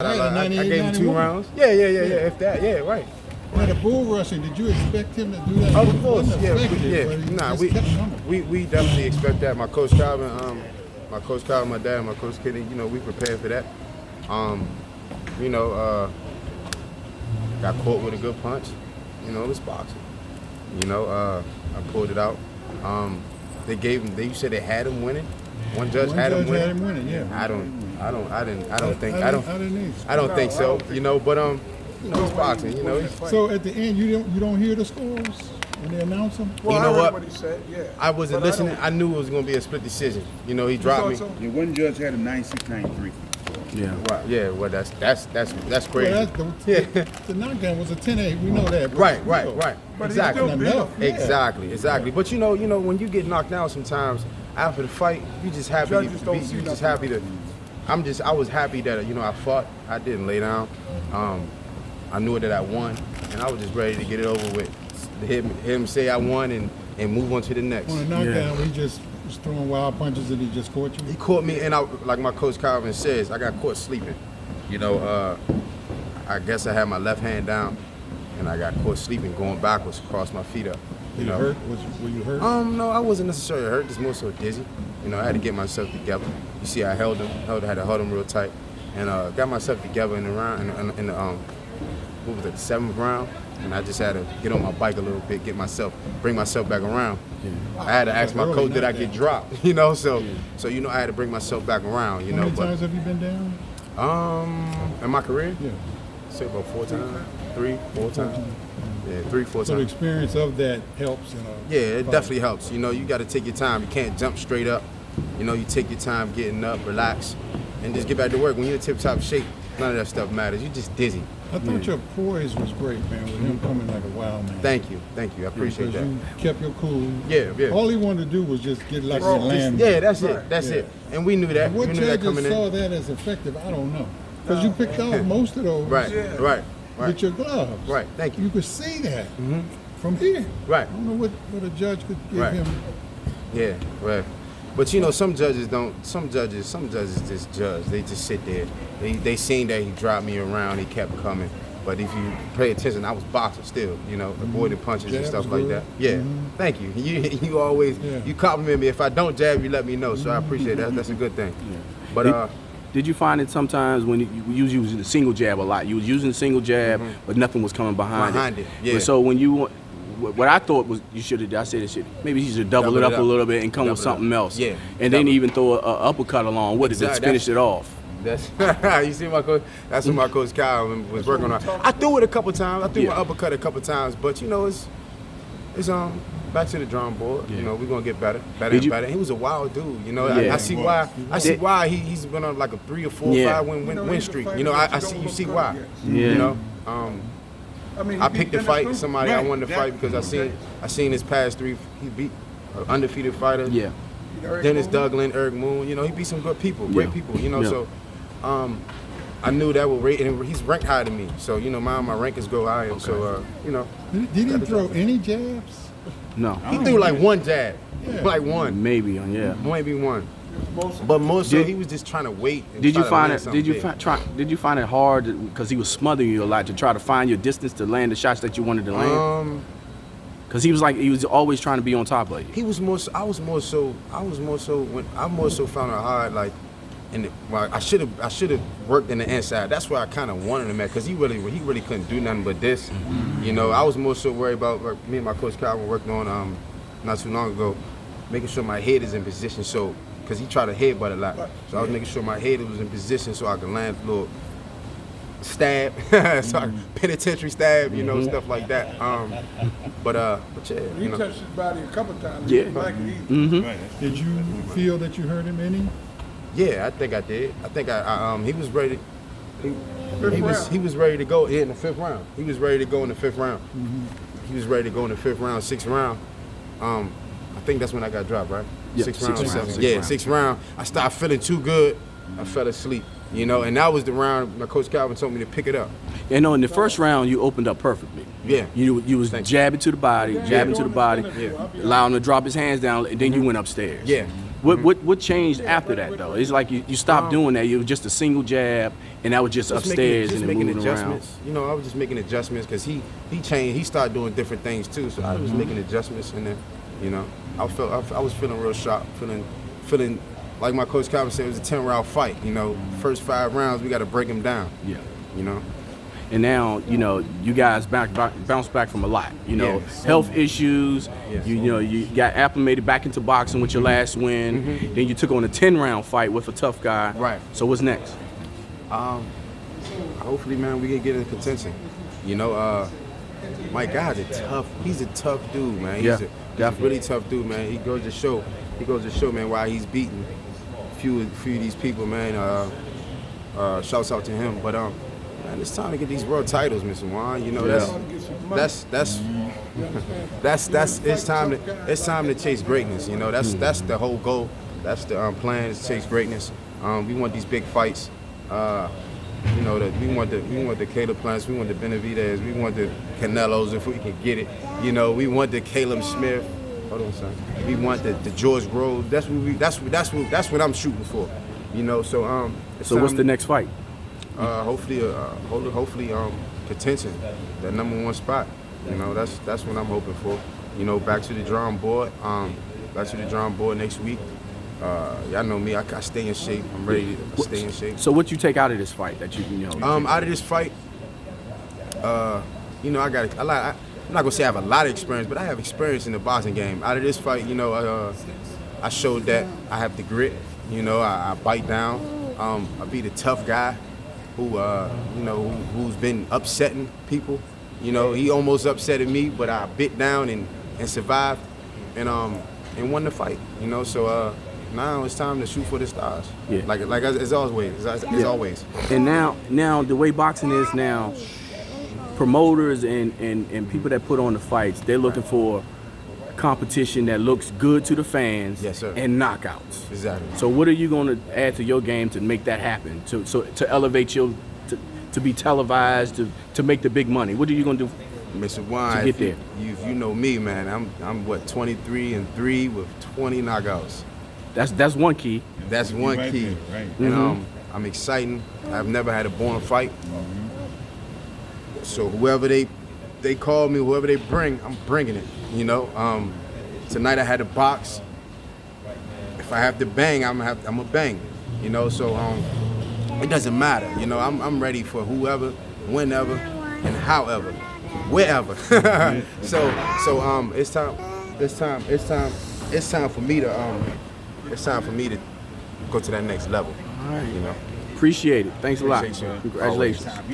I gave him 2 rounds. Yeah. If that, yeah, right. Now the bull rushing, did you expect him to do that? Of course, yeah. Nah, We definitely expect that. My coach Calvin, my dad, my coach Kenny, we prepared for that. Got caught with a good punch. It's boxing. I pulled it out. You said they had him winning. One judge had him winning. Yeah. I don't think so. But it's boxing. So at the end, you don't hear the scores when they announce them. Well, you know I heard what? He said, yeah. I wasn't listening. I knew it was going to be a split decision. He dropped me. So? Yeah, one judge had a 96-93. Yeah. Right. Yeah. Well, that's crazy. Well, the knockdown was a 10-8. We know that. Right. But Exactly. Enough. Exactly. But when you get knocked down, sometimes after the fight, you just happy. I was happy that I fought. I didn't lay down. I knew that I won, and I was just ready to get it over with. Hear him say I won and move on to the next. On a knockdown, he just was throwing wild punches and he just caught you? He caught me, and like my coach Calvin says, I got caught sleeping. I guess I had my left hand down, and I got caught sleeping, going backwards across my feet up. Were you hurt? Were you hurt? No, I wasn't necessarily hurt. Just more so dizzy. I had to get myself together. You see, I had to hold him real tight, and got myself together in the round, in the what was it, the 7th round, and I just had to get on my bike a little bit, bring myself back around. Yeah. I had to ask my coach, did I get dropped? So I had to bring myself back around. How many times have you been down? In my career? Yeah. Say about 4 times, 3, 4 times. Yeah, 3, 4 times. So the experience of that helps. Yeah, it definitely helps. You got to take your time. You can't jump straight up. You take your time getting up, relax, and just get back to work. When you're in tip-top shape, none of that stuff matters. You're just dizzy. I thought your poise was great, man, with him coming like a wild man. Thank you. I appreciate that. You kept your cool. Yeah. All he wanted to do was just get lucky and land. Yeah, that's it. And we knew that. What judges saw that as effective, I don't know. Because you picked off most of those Right. with your gloves. Right, thank you. You could see that from here. Right. I don't know what a judge could give him. Yeah, right. But some judges don't. Some judges just judge. They just sit there. They seen that he dropped me around. He kept coming. But if you pay attention, I was boxing still. Avoiding punches and stuff like that. Yeah. Thank you. You always you compliment me. If I don't jab, you let me know. So I appreciate that. That's a good thing. Yeah. But did you find it sometimes when you was using the single jab a lot? You was using the single jab, but nothing was coming behind it. Yeah. But so when you. What I thought was you should have. I said this shit. Maybe you should double it up a little bit and come with something else. Yeah. And then even throw an uppercut along with it to finish it off. That's you see my coach. That's what my coach Kyle was working on. I threw it a couple times. I threw my uppercut a couple times, but it's back to the drawing board. Yeah. We're gonna get better and better. He was a wild dude. I see why. I see why he's been on like a 3 or 4 or 5 win streak. I see why. Yeah. I picked the fight. Somebody I wanted to fight because I seen his past 3. He beat an undefeated fighter. Yeah. Dennis Douglas, Eric Moon. He beat some good people, great people. So I knew that would rate, and he's ranked higher than me. So my rankings go higher. Okay. So Did he throw any jabs? No. He threw like one jab, like one. Maybe one. But most so he was just trying to wait. And did you find it? Did you find it hard because he was smothering you a lot to try to find your distance to land the shots that you wanted to land? Because he was always trying to be on top of you. He was more. I was more so when I more so found it hard. Like, I should have worked in the inside. That's where I kind of wanted him at because he really couldn't do nothing but this. I was more so worried about me and my coach Kyle were working on not too long ago, making sure my head is in position. So. Because he tried to headbutt a lot. So I was making sure my head was in position so I could land a little stab, penitentiary stab, stuff like that. But yeah. You touched his body a couple times. Yeah. Did you feel that you hurt him any? Yeah, I think I did. I think he was ready. He was ready to go in the 5th round. He was ready to go in the 5th round. He was ready to go in the 5th round, 6th round. I think that's when I got dropped, right? Yeah, 6th round, 6th 7th. round. Yeah, 6th round. I started feeling too good. I fell asleep, and that was the round my coach Calvin told me to pick it up. In the first round you opened up perfectly. Yeah. You was jabbing to the body, allowing him to drop his hands down, and then you went upstairs. Yeah. What changed after that though? It's like you stopped doing that. You was just a single jab, and that was just upstairs and then making moving around. adjustments. You know, I was just making adjustments because he changed. He started doing different things too. So I was making adjustments, and then, you know, I was feeling real sharp, feeling like my coach Calvin said, it was a 10-round fight. You know, first 5 rounds we got to break him down. Yeah. You know. And now, you know, you guys bounce back from a lot. You know, Yes. health issues. Yes. You know, you got acclimated back into boxing with your last win. Then you took on a 10-round fight with a tough guy. Right. So what's next? Hopefully, man, we can get in contention. You know, Mike Guy he's a tough dude, man. He's a definitely. really tough dude, man. He goes to show, man, why he's beating a few of these people, man. Shouts out to him. But man, it's time to get these world titles, Mr. Juan. You know, that's it's time to chase greatness. You know, that's the whole goal. That's the plan, is to chase greatness. We want these big fights. You know, that we want the Caleb Plants, we want the Benavidez, we want the Canelos if we can get it. You know, we want the Caleb Smith. Hold on, son. We want the George Grove. That's what I'm shooting for. You know, so So what's the next fight? Hopefully contention, that #1 spot. You know, that's what I'm hoping for. You know, back to the drawing board. Next week. Y'all know me. I stay in shape. I'm ready to stay in shape. So what you take out of this fight that you know? Out of this fight, you know, I'm not gonna say I have a lot of experience, but I have experience in the boxing game. Out of this fight, you know, I showed that I have the grit. You know, I bite down. I be the tough guy who, you know, who's been upsetting people. You know, he almost upsetted me, but I bit down and survived and won the fight. You know, so now it's time to shoot for the stars. Yeah. Like as always. As always. And now the way boxing is now, promoters and people that put on the fights, they're looking for competition that looks good to the fans. Yes, sir. And knockouts. Exactly. So what are you going to add to your game to make that happen? To elevate to be televised, to make the big money. What are you going to do? Mr. Juan, To get there. You know me, man. I'm what, 23-3 with 20 knockouts. That's one key. That's one Right key. there, right. And I'm exciting. I've never had a born fight. So whoever they call me, whoever they bring, I'm bringing it. You know. Tonight I had a box. If I have to bang, I'm a bang. You know. So it doesn't matter. You know. I'm ready for whoever, whenever, and however, wherever. so it's time for me to go to that next level. All right. You know. Appreciate it. Thanks a lot. Appreciate you. Congratulations.